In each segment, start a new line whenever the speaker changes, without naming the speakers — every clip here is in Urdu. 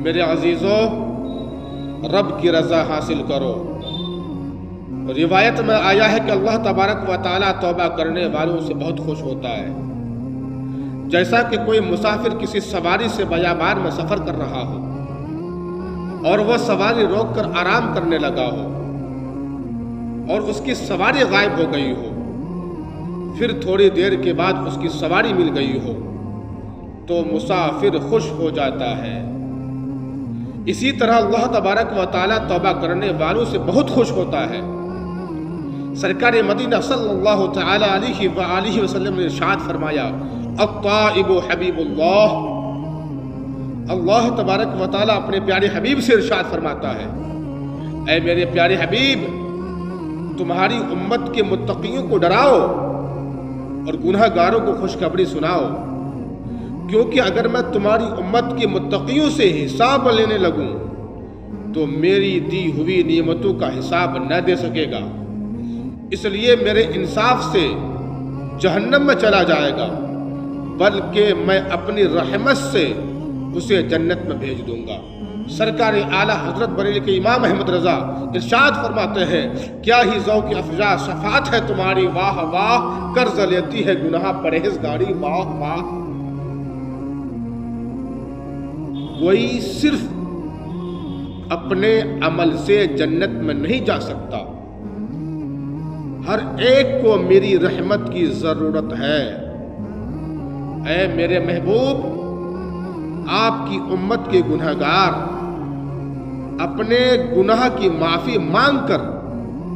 میرے عزیزوں، رب کی رضا حاصل کرو۔ روایت میں آیا ہے کہ اللہ تبارک و تعالیٰ توبہ کرنے والوں سے بہت خوش ہوتا ہے۔ جیسا کہ کوئی مسافر کسی سواری سے بیابان میں سفر کر رہا ہو اور وہ سواری روک کر آرام کرنے لگا ہو اور اس کی سواری غائب ہو گئی ہو، پھر تھوڑی دیر کے بعد اس کی سواری مل گئی ہو تو مسافر خوش ہو جاتا ہے۔ اسی طرح اللہ تبارک و تعالیٰ توبہ کرنے والوں سے بہت خوش ہوتا ہے۔ سرکار مدینہ صلی اللہ تعالی علیہ وآلہ وسلم نے ارشاد فرمایا، الطائب حبیب اللہ۔ اللہ تبارک و تعالیٰ اپنے پیارے حبیب سے ارشاد فرماتا ہے، اے میرے پیارے حبیب، تمہاری امت کے متقیوں کو ڈراؤ اور گناہ گاروں کو خوشخبری سناؤ، کیونکہ اگر میں تمہاری امت کے متقیوں سے حساب لینے لگوں تو میری دی ہوئی نعمتوں کا حساب نہ دے سکے گا، اس لیے میرے انصاف سے جہنم میں چلا جائے گا، بلکہ میں اپنی رحمت سے اسے جنت میں بھیج دوں گا۔ سرکار اعلیٰ حضرت بریلوی کے امام احمد رضا ارشاد فرماتے ہیں، کیا ہی ذوق افزا شفاعت ہے تمہاری، واہ واہ، قرض لیتی ہے گناہ پرہیزگاری، واہ واہ۔ کوئی صرف اپنے عمل سے جنت میں نہیں جا سکتا، ہر ایک کو میری رحمت کی ضرورت ہے۔ اے میرے محبوب، آپ کی امت کے گنہگار اپنے گناہ کی معافی مانگ کر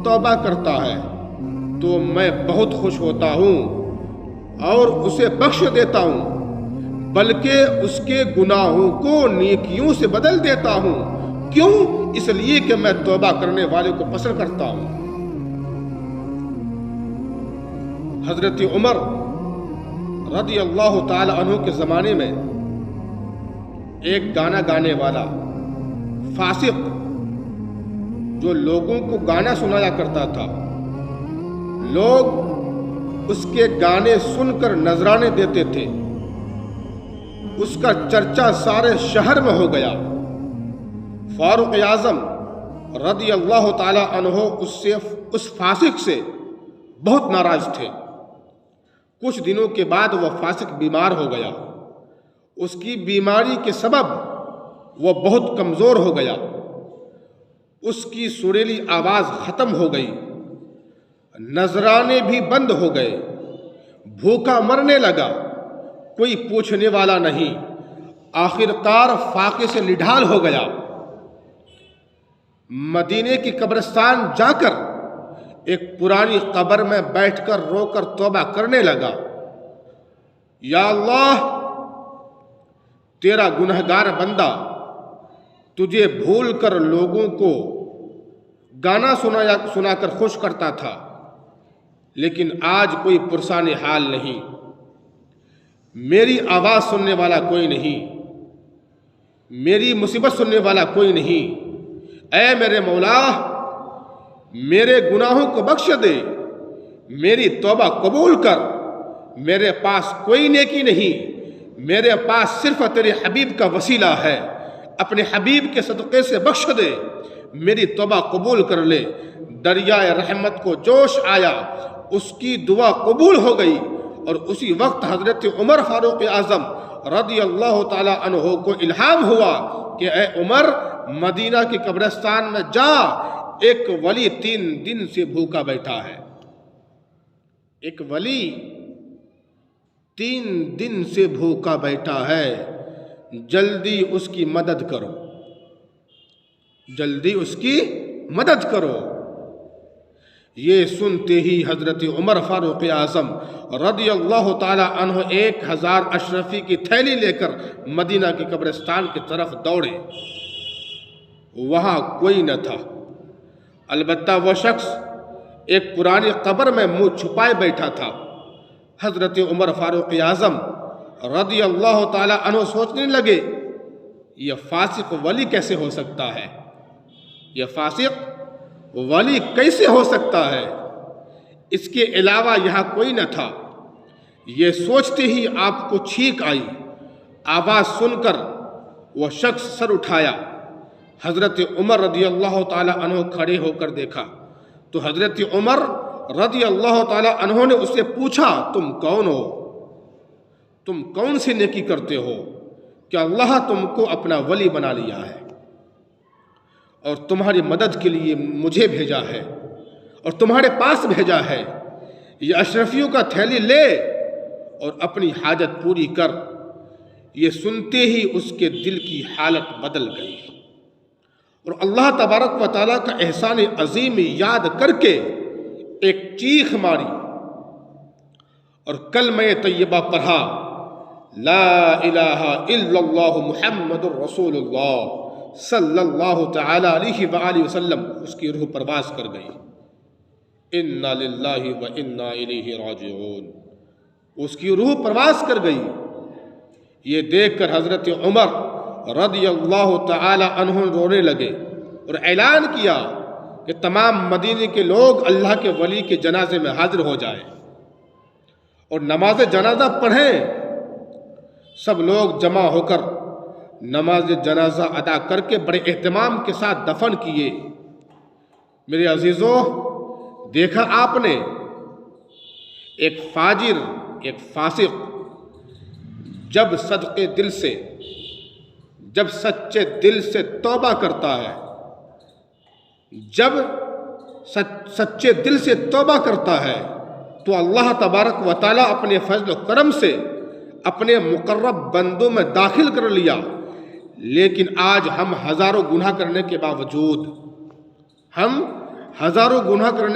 توبہ کرتا ہے تو میں بہت خوش ہوتا ہوں اور اسے بخش دیتا ہوں، بلکہ اس کے گناہوں کو نیکیوں سے بدل دیتا ہوں۔ کیوں؟ اس لیے کہ میں توبہ کرنے والے کو پسند کرتا ہوں۔ حضرت عمر رضی اللہ تعالی عنہ کے زمانے میں ایک گانا گانے والا فاسق جو لوگوں کو گانا سنایا کرتا تھا، لوگ اس کے گانے سن کر نذرانے دیتے تھے، اس کا چرچا سارے شہر میں ہو گیا۔ فاروق اعظم رضی اللہ تعالی عنہ اس فاسق سے بہت ناراض تھے۔ کچھ دنوں کے بعد وہ فاسق بیمار ہو گیا۔ اس کی بیماری کے سبب وہ بہت کمزور ہو گیا، اس کی سریلی آواز ختم ہو گئی، نذرانے بھی بند ہو گئے، بھوکا مرنے لگا، کوئی پوچھنے والا نہیں، آخر کار فاقے سے نڈھال ہو گیا۔ مدینے کی قبرستان جا کر ایک پرانی قبر میں بیٹھ کر رو کر توبہ کرنے لگا، یا اللہ، تیرا گنہگار بندہ تجھے بھول کر لوگوں کو گانا سنا کر خوش کرتا تھا، لیکن آج کوئی پرسان حال نہیں، میری آواز سننے والا کوئی نہیں، میری مصیبت سننے والا کوئی نہیں۔ اے میرے مولا، میرے گناہوں کو بخش دے، میری توبہ قبول کر، میرے پاس کوئی نیکی نہیں، میرے پاس صرف تیرے حبیب کا وسیلہ ہے، اپنے حبیب کے صدقے سے بخش دے، میری توبہ قبول کر لے۔ دریائے رحمت کو جوش آیا، اس کی دعا قبول ہو گئی، اور اسی وقت حضرت عمر فاروق اعظم رضی اللہ تعالی عنہ کو الہام ہوا کہ اے عمر، مدینہ کی قبرستان میں جا، ایک ولی 3 دن سے بھوکا بیٹھا ہے، ایک ولی 3 دن سے بھوکا بیٹھا ہے، جلدی اس کی مدد کرو، جلدی اس کی مدد کرو۔ یہ سنتے ہی حضرت عمر فاروق اعظم رضی اللہ تعالی عنہ 1000 اشرفی کی تھیلی لے کر مدینہ کی قبرستان کی طرف دوڑے۔ وہاں کوئی نہ تھا، البتہ وہ شخص ایک پرانی قبر میں منہ چھپائے بیٹھا تھا۔ حضرت عمر فاروق اعظم رضی اللہ تعالی عنہ سوچنے لگے، یہ فاسق ولی کیسے ہو سکتا ہے، یہ فاسق ولی کیسے ہو سکتا ہے، اس کے علاوہ یہاں کوئی نہ تھا۔ یہ سوچتے ہی آپ کو چھینک آئی، آواز سن کر وہ شخص سر اٹھایا، حضرت عمر رضی اللہ تعالی عنہ کھڑے ہو کر دیکھا تو حضرت عمر رضی اللہ تعالی عنہ نے اسے پوچھا، تم کون ہو؟ تم کون سی نیکی کرتے ہو کہ اللہ تم کو اپنا ولی بنا لیا ہے اور تمہاری مدد کے لیے مجھے بھیجا ہے اور تمہارے پاس بھیجا ہے؟ یہ اشرفیوں کا تھیلی لے اور اپنی حاجت پوری کر۔ یہ سنتے ہی اس کے دل کی حالت بدل گئی اور اللہ تبارک و تعالیٰ کا احسان عظیم یاد کر کے ایک چیخ ماری اور کلمہ طیبہ پڑھا، لا الہ الا اللہ محمد الرسول اللہ صلی اللہ تعالی علیہ وآلہ وسلم۔ اس کی روح پرواز کر گئی، انا للہ و انا الیہ راجعون، اس کی روح پرواز کر گئی۔ یہ دیکھ کر حضرت عمر رضی اللہ تعالی عنہ رونے لگے اور اعلان کیا کہ تمام مدینے کے لوگ اللہ کے ولی کے جنازے میں حاضر ہو جائیں اور نماز جنازہ پڑھیں۔ سب لوگ جمع ہو کر نماز جنازہ ادا کر کے بڑے اہتمام کے ساتھ دفن کیے۔ میرے عزیزوں، دیکھا آپ نے ایک فاجر، ایک فاسق جب سچے دل سے توبہ کرتا ہے، جب سچے دل سے توبہ کرتا ہے تو اللہ تبارک و تعالیٰ اپنے فضل و کرم سے اپنے مقرب بندوں میں داخل کر لیا۔ لیکن آج ہم ہزاروں گناہ کرنے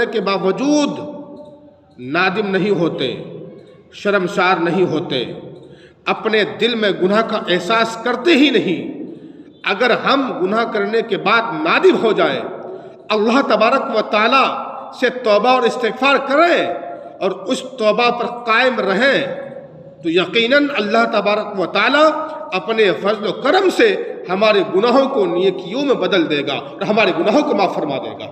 کے باوجود نادم نہیں ہوتے، شرمسار نہیں ہوتے، اپنے دل میں گناہ کا احساس کرتے ہی نہیں۔ اگر ہم گناہ کرنے کے بعد نادم ہو جائیں، اللہ تبارک و تعالیٰ سے توبہ اور استغفار کریں اور اس توبہ پر قائم رہیں تو یقیناً اللہ تبارک و تعالیٰ اپنے فضل و کرم سے ہمارے گناہوں کو نیکیوں میں بدل دے گا اور ہمارے گناہوں کو معاف فرما دے گا۔